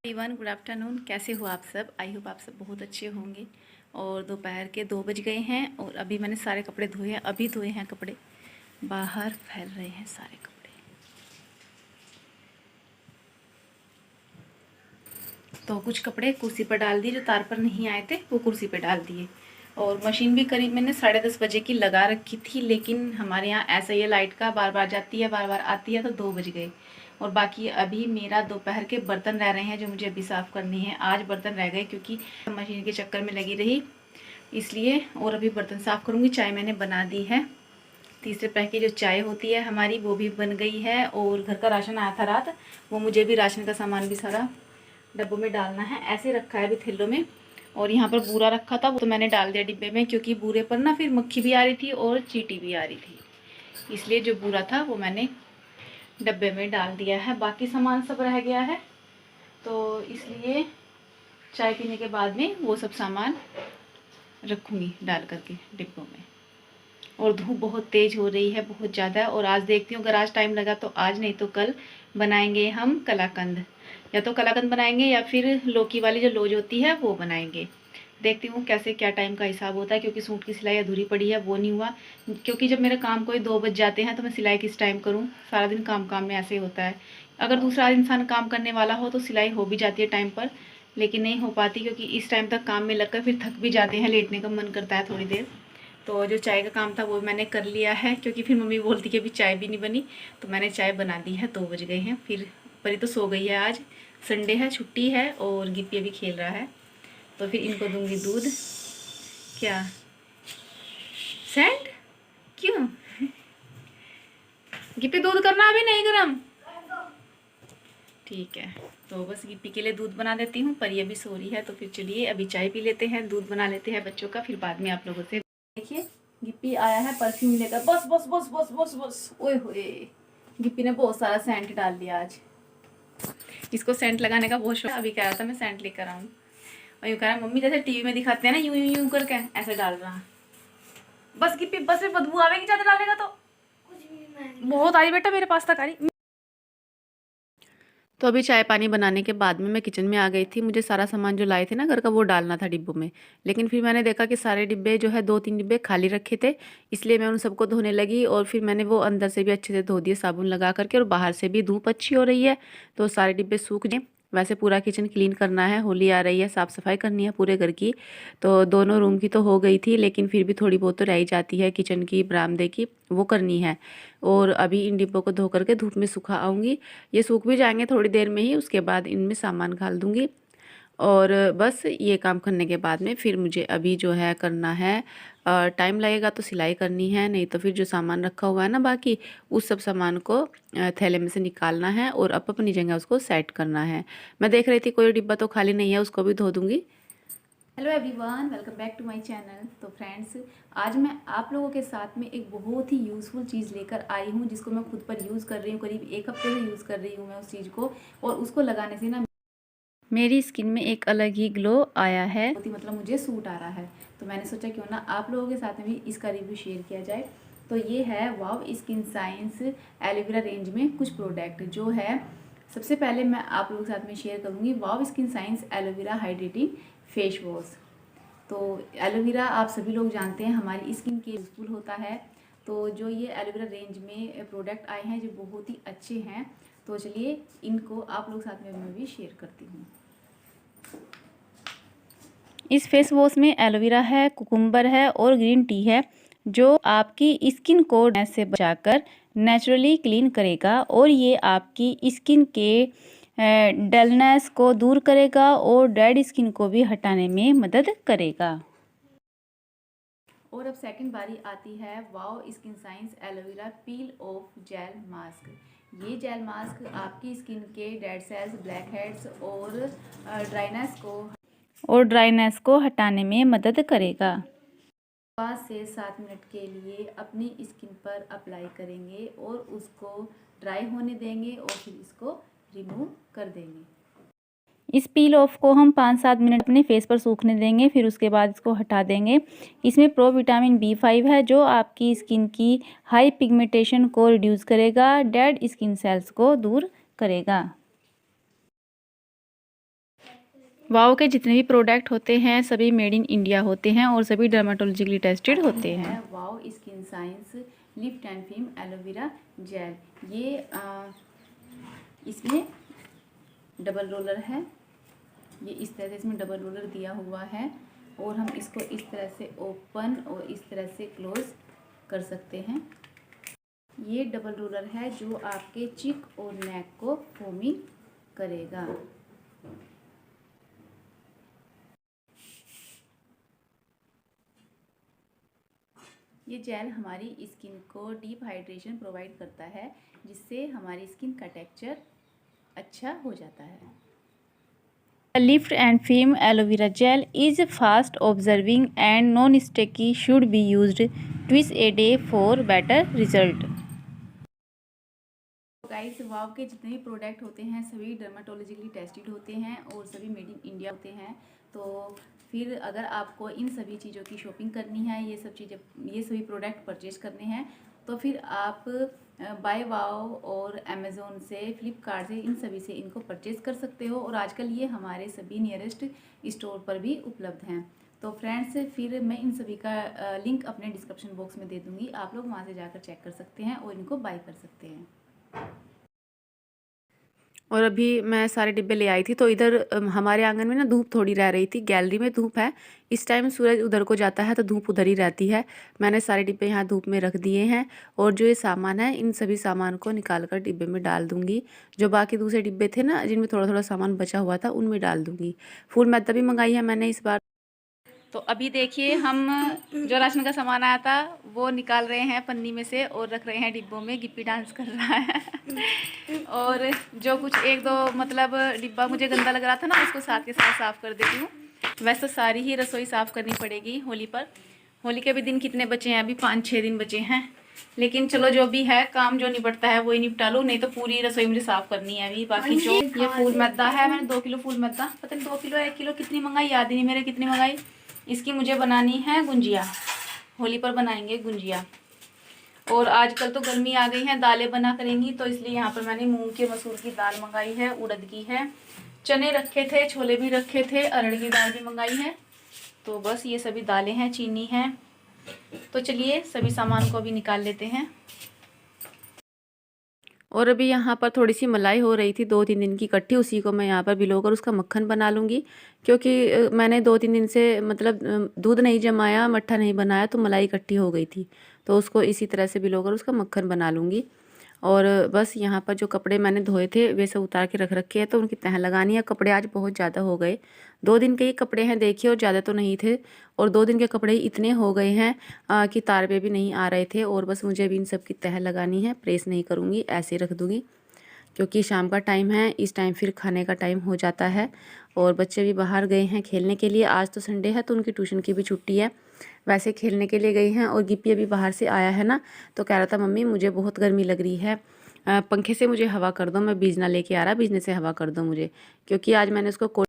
Everyone, good afternoon. कैसे हो आप सब? आई होप आप सब बहुत अच्छे होंगे। और दोपहर के 2 बज गए हैं और अभी मैंने सारे कपड़े धोए हैं। अभी धोए हैं कपड़े, बाहर फैल रहे हैं सारे कपड़े। तो कुछ कपड़े कुर्सी पर डाल दिए, जो तार पर नहीं आए थे वो कुर्सी पर डाल दिए। और मशीन भी करीब मैंने 10:30 बजे की लगा रखी थी, लेकिन हमारे यहाँ ऐसा ही है, लाइट का बार बार जाती है बार बार आती है, तो 2 बज गए। और बाकी अभी मेरा दोपहर के बर्तन रह रहे हैं, जो मुझे अभी साफ़ करनी है। आज बर्तन रह गए क्योंकि मशीन के चक्कर में लगी रही, इसलिए। और अभी बर्तन साफ़ करूँगी। चाय मैंने बना दी है, तीसरे पैक की जो चाय होती है हमारी, वो भी बन गई है। और घर का राशन आया था रात, वो मुझे भी राशन का सामान भी सारा डब्बों में डालना है। ऐसे रखा है अभी थैलों में। और यहाँ पर बूरा रखा था, वो तो मैंने डाल दिया डिब्बे में, क्योंकि बूरे पर ना फिर मक्खी भी आ रही थी और चींटी भी आ रही थी, इसलिए जो बूरा था वो मैंने डब्बे में डाल दिया है। बाकी सामान सब रह गया है, तो इसलिए चाय पीने के बाद में वो सब सामान रखूँगी डाल करके डिब्बों में। और धूप बहुत तेज़ हो रही है, बहुत ज़्यादा। और आज देखती हूँ, अगर आज टाइम लगा तो आज, नहीं तो कल बनाएंगे हम कलाकंद। या तो कलाकंद बनाएंगे या फिर लौकी वाली जो लौज होती है वो बनाएंगे। देखती हूँ कैसे क्या टाइम का हिसाब होता है, क्योंकि सूट की सिलाई अधूरी पड़ी है, वो नहीं हुआ। क्योंकि जब मेरे काम कोई 2 बज जाते हैं तो मैं सिलाई किस टाइम करूँ? सारा दिन काम काम में ऐसे होता है। अगर दूसरा इंसान काम करने वाला हो तो सिलाई हो भी जाती है टाइम पर, लेकिन नहीं हो पाती, क्योंकि इस टाइम तक काम में लगकर फिर थक भी जाते हैं, लेटने का मन करता है थोड़ी देर। तो जो चाय का काम था वो मैंने कर लिया है, क्योंकि फिर मम्मी बोलती कि अभी चाय भी नहीं बनी, तो मैंने चाय बना दी है। 2 बज गए हैं। फिर परी तो सो गई है, आज संडे है, छुट्टी है। और गिप्पी अभी खेल रहा है, तो फिर इनको दूंगी दूध। क्या सेंट? क्यों? गिप्पी दूध करना अभी नहीं गरम? ठीक है, तो बस गिप्पी के लिए दूध बना देती हूँ। परी अभी सो रही है, तो फिर चलिए अभी चाय पी लेते हैं, दूध बना लेते हैं बच्चों का, फिर बाद में आप लोगों से। देखिए, गिप्पी आया है परफ्यूम लेकर। बस बस बस बस बस बस, ओए होए, गिप्पी ने बहुत सारा सेंट डाल दिया आज। इसको सेंट लगाने का बहुत शौक है। अभी कह रहा था मैं सेंट लेकर आऊँ, और यूँ कह रहा है मम्मी जैसे टीवी में दिखाते हैं ना, यूं यूं यूं करके ऐसे डाल रहा है। बस गिप्पी, बस में बदबू आवेगी ज़्यादा डालेगा तो। बहुत आई बेटा, मेरे पास तक आ रही। तो अभी चाय पानी बनाने के बाद में मैं किचन में आ गई थी। मुझे सारा सामान जो लाए थे ना घर का, वो डालना था डिब्बों में। लेकिन फिर मैंने देखा कि सारे डिब्बे जो है 2-3 डिब्बे खाली रखे थे, इसलिए मैं उन सबको धोने लगी। और फिर मैंने वो अंदर से भी अच्छे से धो दिए साबुन लगा करके, और बाहर से भी धूप अच्छी हो रही है तो सारे डिब्बे सूख जाए। वैसे पूरा किचन क्लीन करना है, होली आ रही है, साफ़ सफाई करनी है पूरे घर की। तो दोनों रूम की तो हो गई थी, लेकिन फिर भी थोड़ी बहुत तो रह ही जाती है, किचन की, बरामदे की, वो करनी है। और अभी इन डिब्बों को धो करके धूप में सुखा आऊँगी। ये सूख भी जाएंगे थोड़ी देर में ही, उसके बाद इनमें सामान घाल दूँगी। और बस ये काम करने के बाद में फिर मुझे अभी जो है करना है, टाइम लगेगा तो सिलाई करनी है, नहीं तो फिर जो सामान रखा हुआ है ना बाकी, उस सब सामान को थैले में से निकालना है और अपनी जगह उसको सेट करना है। मैं देख रही थी कोई डिब्बा तो खाली नहीं है, उसको भी धो दूँगी। Hello everyone, welcome back to my channel. तो फ्रेंड्स, आज मैं आप लोगों के साथ में एक बहुत ही यूज़फुल चीज़ लेकर आई हूँ, जिसको मैं खुद पर यूज़ कर रही हूँ। करीब 1 हफ्ते से यूज़ कर रही हूँ मैं उस चीज़ को, और उसको लगाने से ना मेरी स्किन में एक अलग ही ग्लो आया है। बहुत ही मतलब मुझे सूट आ रहा है, तो मैंने सोचा क्यों ना आप लोगों के साथ में भी इसका रिव्यू शेयर किया जाए। तो ये है wow skin science aloe vera range में कुछ प्रोडक्ट जो है। सबसे पहले मैं आप लोगों के साथ में शेयर करूँगी wow skin science aloe vera hydrating face wash. तो एलोवेरा आप सभी लोग जानते हैं हमारी स्किन के यूज़फुल होता है। तो जो ये एलोवेरा रेंज में प्रोडक्ट आए हैं जो बहुत ही अच्छे हैं, तो चलिए इनको आप लोग साथ में मैं भी शेयर करती हूँ। इस फेस वॉश में एलोवेरा है, कुकुम्बर है और ग्रीन टी है, जो आपकी स्किन को डैमेज से बचाकर नेचुरली क्लीन करेगा। और ये आपकी स्किन के डलनेस को दूर करेगा और डेड स्किन को भी हटाने में मदद करेगा। और अब सेकंड बारी आती है wow skin science aloe vera peel off gel mask. ये जेल मास्क आपकी स्किन के डेड सेल्स, ब्लैक हेड्स और ड्राइनेस को हटाने में मदद करेगा। 5 से 7 मिनट के लिए अपनी स्किन पर अप्लाई करेंगे और उसको ड्राई होने देंगे, और फिर इसको रिमूव कर देंगे। इस पील ऑफ को हम 5-7 मिनट अपने फेस पर सूखने देंगे, फिर उसके बाद इसको हटा देंगे। इसमें प्रो विटामिन B5 है, जो आपकी स्किन की हाई पिगमेंटेशन को रिड्यूस करेगा, डेड स्किन सेल्स को दूर करेगा। वाओ के जितने भी प्रोडक्ट होते हैं सभी मेड इन इंडिया होते हैं और सभी डर्माटोलॉजिकली टेस्टेड होते हैं। Wow skin science lift and film aloe vera jail, ये इसमें डबल रोलर है, ये इस तरह से इसमें डबल रोलर दिया हुआ है और हम इसको इस तरह से ओपन और इस तरह से क्लोज कर सकते हैं। ये डबल रोलर है जो आपके चिक और नेक को फोमिंग करेगा। ये जेल हमारी स्किन को डीप हाइड्रेशन प्रोवाइड करता है जिससे हमारी स्किन का टेक्सचर अच्छा हो जाता है। Lift and film aloe vera gel is fast observing and non sticky, should be used twice a day for better result. Guys, wow के जितने भी प्रोडक्ट होते हैं सभी डर्माटोलॉजिकली टेस्टेड होते हैं और सभी मेड इन इंडिया होते हैं। तो फिर अगर आपको इन सभी चीज़ों की शॉपिंग करनी है, ये सभी प्रोडक्ट परचेज करने हैं, तो फिर आप बाय वाव और अमेज़ोन से, फ्लिपकार्ट से, इन सभी से इनको परचेज़ कर सकते हो और आजकल ये हमारे सभी नियरेस्ट स्टोर पर भी उपलब्ध हैं। तो फ्रेंड्स, फिर मैं इन सभी का लिंक अपने डिस्क्रिप्शन बॉक्स में दे दूँगी, आप लोग वहाँ से जाकर चेक कर सकते हैं और इनको बाय कर सकते हैं। और अभी मैं सारे डिब्बे ले आई थी तो इधर हमारे आंगन में ना धूप थोड़ी रह रही थी, गैलरी में धूप है, इस टाइम सूरज उधर को जाता है तो धूप उधर ही रहती है। मैंने सारे डिब्बे यहाँ धूप में रख दिए हैं और जो ये सामान है इन सभी सामान को निकाल कर डिब्बे में डाल दूँगी। जो बाकी दूसरे डिब्बे थे ना जिनमें थोड़ा थोड़ा सामान बचा हुआ था उनमें डाल दूँगी। फूल मैदा भी मंगाई है मैंने इस बार। तो अभी देखिए हम जो राशन का सामान आया था वो निकाल रहे हैं पन्नी में से और रख रहे हैं डिब्बों में। गिप्पी डांस कर रहा है और जो कुछ एक दो मतलब डिब्बा मुझे गंदा लग रहा था ना उसको साथ के साथ साफ़ कर देती हूँ। वैसे तो सारी ही रसोई साफ़ करनी पड़ेगी होली पर। होली के भी दिन कितने बचे हैं, अभी 5-6 दिन बचे हैं, लेकिन चलो जो भी है काम जो निपटता है वही निपटा लो, नहीं तो पूरी रसोई मुझे साफ़ करनी है अभी। बाकी जो ये फूल मैदा है, मैंने 2 किलो फूल मैदा, पता नहीं 2 किलो 1 किलो कितनी मंगाई, याद ही नहीं मेरे कितनी मंगाई। इसकी मुझे बनानी है गुंजिया, होली पर बनाएंगे गुंजिया। और आजकल तो गर्मी आ गई है, दालें बना करेंगी, तो इसलिए यहाँ पर मैंने मूंग के मसूर की दाल मंगाई है, उड़द की है, चने रखे थे, छोले भी रखे थे, अरहर की दाल भी मंगाई है। तो बस ये सभी दालें हैं, चीनी है। तो चलिए सभी सामान को अभी निकाल लेते हैं। और अभी यहाँ पर थोड़ी सी मलाई हो रही थी 2-3 दिन की इकट्ठी, उसी को मैं यहाँ पर भिगोकर उसका मक्खन बना लूँगी। क्योंकि मैंने 2-3 दिन से मतलब दूध नहीं जमाया, मट्ठा नहीं बनाया, तो मलाई इकट्ठी हो गई थी, तो उसको इसी तरह से भिगोकर उसका मक्खन बना लूँगी। और बस यहाँ पर जो कपड़े मैंने धोए थे वे सब उतार के रख रखे हैं, तो उनकी तह लगानी है। कपड़े आज बहुत ज़्यादा हो गए, 2 दिन के ही कपड़े हैं देखिए, और ज़्यादा तो नहीं थे, और 2 दिन के कपड़े इतने हो गए हैं कि तार पे भी नहीं आ रहे थे। और बस मुझे भी इन सब की तह लगानी है, प्रेस नहीं करूँगी, ऐसे रख दूँगी, क्योंकि शाम का टाइम है, इस टाइम फिर खाने का टाइम हो जाता है। और बच्चे भी बाहर गए हैं खेलने के लिए, आज तो संडे है तो उनकी ट्यूशन की भी छुट्टी है, वैसे खेलने के लिए गई हैं। और गिप्पी अभी बाहर से आया है ना, तो कह रहा था मम्मी मुझे बहुत गर्मी लग रही है, पंखे से मुझे हवा कर दो, मैं बीजना लेके आ रहा, बीजने से हवा कर दो मुझे, क्योंकि आज मैंने उसको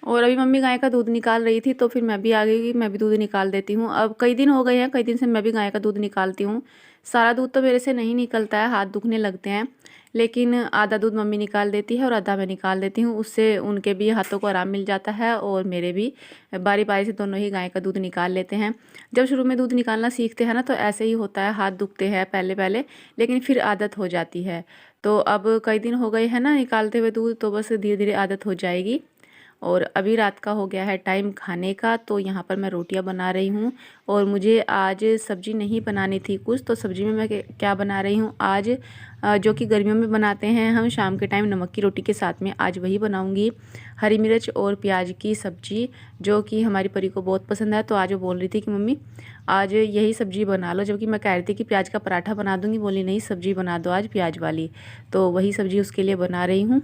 और अभी मम्मी गाय का दूध निकाल रही थी, तो फिर मैं भी आ गई कि मैं भी दूध निकाल देती हूँ। अब कई दिन हो गए हैं, कई दिन से मैं भी गाय का दूध निकालती हूँ। सारा दूध तो मेरे से नहीं निकलता है, हाथ दुखने लगते हैं, लेकिन आधा दूध मम्मी निकाल देती है और आधा मैं निकाल देती हूँ। उससे उनके भी हाथों को आराम मिल जाता है और मेरे भी, बारी बारी से दोनों ही गाय का दूध निकाल लेते हैं। जब शुरू में दूध निकालना सीखते हैं ना तो ऐसे ही होता है, हाथ दुखते हैं पहले पहले, लेकिन फिर आदत हो जाती है। तो अब कई दिन हो गए हैं ना निकालते हुए दूध, तो बस धीरे धीरे आदत हो जाएगी। और अभी रात का हो गया है टाइम खाने का, तो यहाँ पर मैं रोटियां बना रही हूँ। और मुझे आज सब्ज़ी नहीं बनानी थी कुछ, तो सब्ज़ी में मैं क्या बना रही हूँ आज, जो कि गर्मियों में बनाते हैं हम शाम के टाइम नमक की रोटी के साथ में, आज वही बनाऊँगी। हरी मिर्च और प्याज की सब्ज़ी, जो कि हमारी परी को बहुत पसंद है। तो आज वो बोल रही थी कि मम्मी आज यही सब्ज़ी बना लो, जबकि मैं कह रही थी कि प्याज का पराठा बना दूँगी। बोली नहीं, सब्ज़ी बना दो आज प्याज वाली। तो वही सब्ज़ी उसके लिए बना रही हूँ।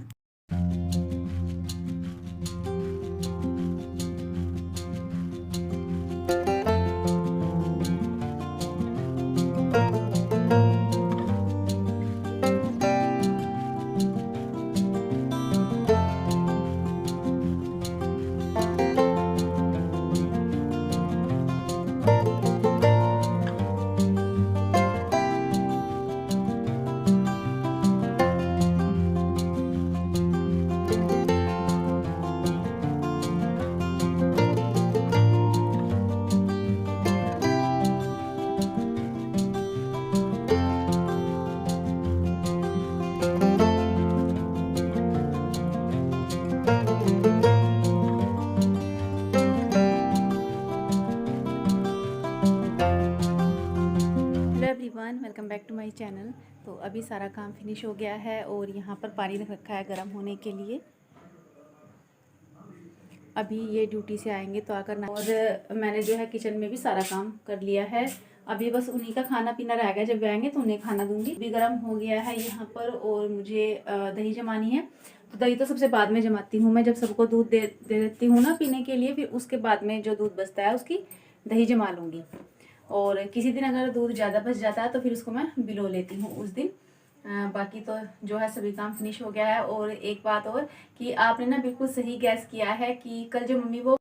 Hello everyone, welcome back to my channel. तो अभी सारा काम फिनिश हो गया है और यहाँ पर पानी रख रखा है गर्म होने के लिए। अभी ये ड्यूटी से आएंगे तो आकर और मैंने जो है किचन में भी सारा काम कर लिया है। अभी बस उन्हीं का खाना पीना रह गया, जब वे आएंगे तो उन्हें खाना दूंगी। भी गर्म हो गया है यहाँ पर और मुझे दही जमानी है। तो दही तो सबसे बाद में जमाती हूँ मैं, जब सबको दूध दे देती हूँ ना पीने के लिए, फिर उसके बाद में जो दूध बचता है उसकी दही जमा लूँगी। और किसी दिन अगर दूध ज़्यादा बच जाता है तो फिर उसको मैं बिलो लेती हूँ उस दिन। बाकी तो जो है सभी काम फिनिश हो गया है। और एक बात और कि आपने ना बिल्कुल सही गैस किया है कि कल जो मम्मी वो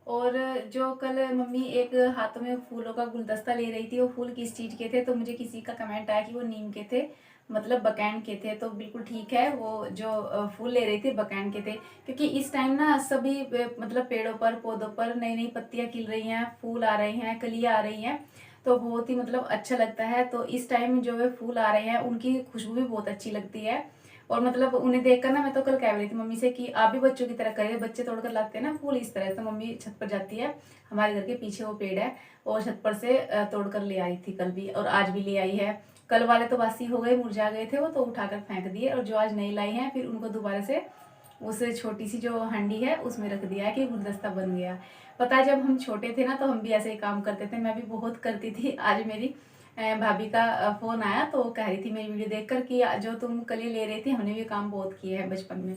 और जो कल मम्मी एक हाथों में फूलों का गुलदस्ता ले रही थी, वो फूल किस चीज़ के थे, तो मुझे किसी का कमेंट आया कि वो नीम के थे, मतलब बकैन के थे। तो बिल्कुल ठीक है, वो जो फूल ले रही थी बकैन के थे। क्योंकि इस टाइम ना सभी मतलब पेड़ों पर पौधों पर नई नई पत्तियां खिल रही हैं, फूल आ रहे हैं, कलियां आ रही हैं, तो बहुत ही मतलब अच्छा लगता है। तो इस टाइम जो है फूल आ रहे हैं उनकी खुशबू भी बहुत अच्छी लगती है। और मतलब उन्हें देखकर ना मैं तो कल कह रही थी मम्मी से कि आप भी बच्चों की तरह करिए, बच्चे तोड़कर लाते हैं ना फूल इस तरह। तो मम्मी छत पर जाती है, हमारे घर के पीछे वो पेड़ है, और छत पर से तोड़कर ले आई थी कल भी और आज भी ले आई है। कल वाले तो बासी हो गए, मुरझा गए थे वो, तो उठाकर फेंक दिए। और जो आज नई लाई हैं फिर उनको दोबारा से उस छोटी सी जो हंडी है उसमें रख दिया है कि गुलदस्ता बन गया। पता है जब हम छोटे थे ना तो हम भी ऐसे ही काम करते थे, मैं भी बहुत करती थी। आज मेरी भाभी का फोन आया तो कह रही थी मेरी वीडियो देखकर कि जो तुम कल ये ले रही थी हमने भी काम बहुत किए हैं बचपन में।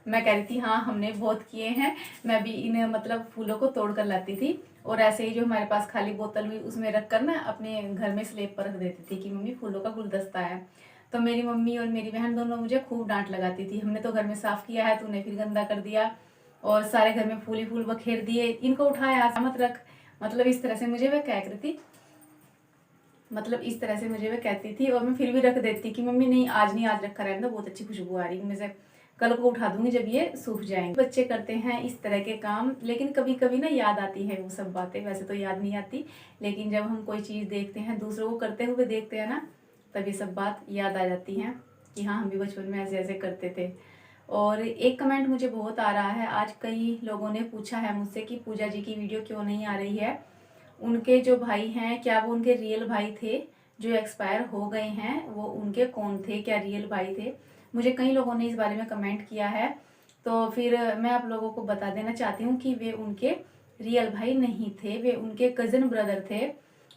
मैं कह रही थी हाँ हमने बहुत किए हैं, मैं भी इन मतलब फूलों को तोड़ कर लाती थी और ऐसे ही जो हमारे पास खाली बोतल हुई उसमें रख कर ना अपने घर में स्लेब पर रख देती थी कि मम्मी फूलों का गुलदस्ता है। तो मेरी मम्मी और मेरी बहन दोनों मुझे खूब डांट लगाती थी, हमने तो घर में साफ किया है, तूने फिर गंदा कर दिया और सारे घर में फूल ही फूल बखेर दिए, इनको उठाया मत रख। मतलब इस तरह से मुझे वह कह रही थी, मतलब इस तरह से मुझे वह कहती थी। और मैं फिर भी रख देती कि मम्मी नहीं आज नहीं, आज रखा रहने दो, बहुत अच्छी खुशबू आ रही है, मैं कल को उठा दूंगी जब ये सूख जाएंगे। बच्चे करते हैं इस तरह के काम, लेकिन कभी कभी ना याद आती है वो सब बातें, वैसे तो याद नहीं आती, लेकिन जब हम कोई चीज़ देखते हैं दूसरों को करते हुए देखते हैं ना, तब ये सब बात याद आ जाती है कि हाँ हम भी बचपन में ऐसे ऐसे करते थे। और एक कमेंट मुझे बहुत आ रहा है, आज कई लोगों ने पूछा है मुझसे कि पूजा जी की वीडियो क्यों नहीं आ रही है। उनके जो भाई हैं क्या वो उनके रियल भाई थे जो एक्सपायर हो गए हैं, वो उनके कौन थे, क्या रियल भाई थे? मुझे कई लोगों ने इस बारे में कमेंट किया है, तो फिर मैं आप लोगों को बता देना चाहती हूँ कि वे उनके रियल भाई नहीं थे, वे उनके कज़न ब्रदर थे।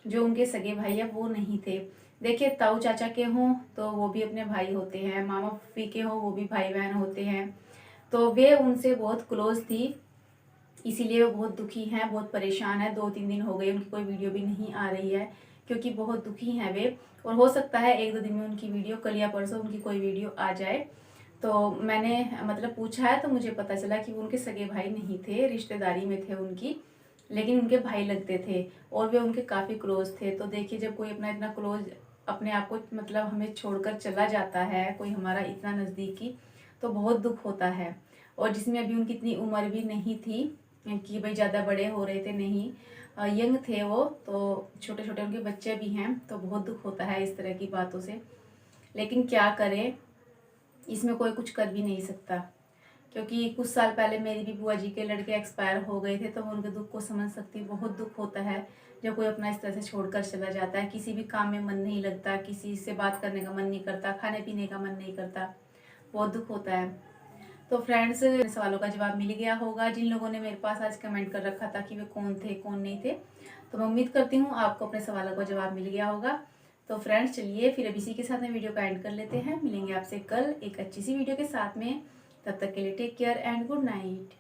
जो उनके सगे भाई है वो नहीं थे। देखिए ताऊ चाचा के हों तो वो भी अपने भाई होते हैं, मामा फूफी के हों वो भी भाई बहन होते हैं, तो वे उनसे बहुत क्लोज थी, इसीलिए वो बहुत दुखी हैं, बहुत परेशान है। 2-3 दिन हो गए उनकी कोई वीडियो भी नहीं आ रही है, क्योंकि बहुत दुखी हैं वे। और हो सकता है 1-2 दिन में उनकी वीडियो, कल या परसों उनकी कोई वीडियो आ जाए। तो मैंने मतलब पूछा है तो मुझे पता चला कि वो उनके सगे भाई नहीं थे, रिश्तेदारी में थे उनकी, लेकिन उनके भाई लगते थे और वे उनके काफ़ी क्लोज थे। तो देखिए जब कोई अपना इतना क्लोज अपने आप को मतलब हमें छोड़कर चला जाता है, कोई हमारा इतना नज़दीकी, तो बहुत दुख होता है। और जिसमें अभी उनकी इतनी उम्र भी नहीं थी कि भाई ज़्यादा बड़े हो रहे थे, नहीं, यंग थे वो, तो छोटे छोटे उनके बच्चे भी हैं, तो बहुत दुख होता है इस तरह की बातों से। लेकिन क्या करें, इसमें कोई कुछ कर भी नहीं सकता, क्योंकि कुछ साल पहले मेरी भी बुआ जी के लड़के एक्सपायर हो गए थे, तो मैं उनके दुख को समझ सकती हूँ। बहुत दुख होता है जब कोई अपना इस तरह से छोड़कर चला जाता है। किसी भी काम में मन नहीं लगता, किसी से बात करने का मन नहीं करता, खाने पीने का मन नहीं करता, बहुत दुख होता है। तो फ्रेंड्स, सवालों का जवाब मिल गया होगा। जिन लोगों ने मेरे पास आज कमेंट कर रखा था कि वे कौन थे कौन नहीं थे, तो मैं उम्मीद करती हूँ आपको अपने सवालों का जवाब मिल गया होगा। तो फ्रेंड्स चलिए फिर अब इसी के साथ में वीडियो का एंड कर लेते हैं। मिलेंगे आपसे कल एक अच्छी सी वीडियो के साथ में। तब तक के लिए take care and good night.